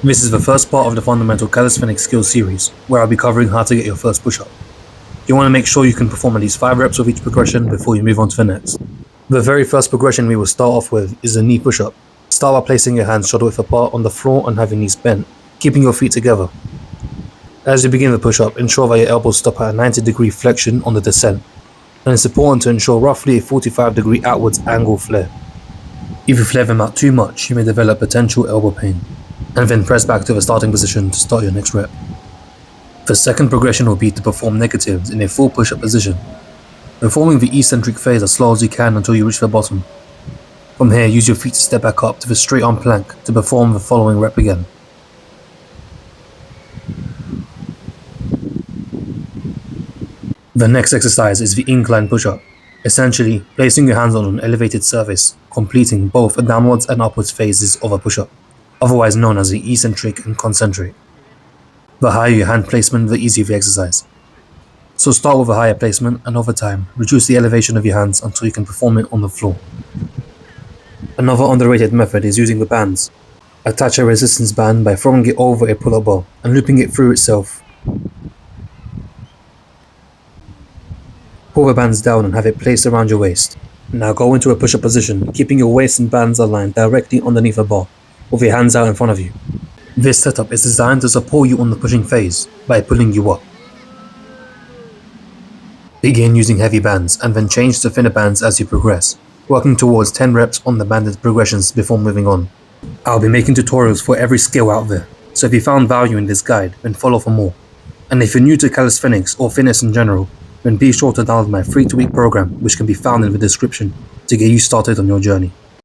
This is the first part of the fundamental calisthenics skills series, where I'll be covering how to get your first push-up. You want to make sure you can perform at least 5 reps of each progression before you move on to the next. The very first progression we will start off with is a knee push-up. Start by placing your hands shoulder width apart on the floor and having knees bent, keeping your feet together. As you begin the push-up, ensure that your elbows stop at a 90-degree flexion on the descent, and it's important to ensure roughly a 45-degree outwards angle flare. If you flare them out too much, you may develop potential elbow pain, and then press back to the starting position to start your next rep. The second progression will be to perform negatives in a full push-up position, performing the eccentric phase as slow as you can until you reach the bottom. From here, use your feet to step back up to the straight arm plank to perform the following rep again. The next exercise is the incline push-up, essentially placing your hands on an elevated surface, completing both a downwards and upwards phases of a push-up, otherwise known as the eccentric and concentric. The higher your hand placement, the easier the exercise. So start with a higher placement and over time, reduce the elevation of your hands until you can perform it on the floor. Another underrated method is using the bands. Attach a resistance band by throwing it over a pull-up bar and looping it through itself. Pull the bands down and have it placed around your waist. Now go into a push-up position, keeping your waist and bands aligned directly underneath the bar, with your hands out in front of you. This setup is designed to support you on the pushing phase by pulling you up. Begin using heavy bands and then change to thinner bands as you progress, working towards 10 reps on the banded progressions before moving on. I'll be making tutorials for every skill out there, so if you found value in this guide, then follow for more. And if you're new to calisthenics or fitness in general, then be sure to download my free 2-week program, which can be found in the description, to get you started on your journey.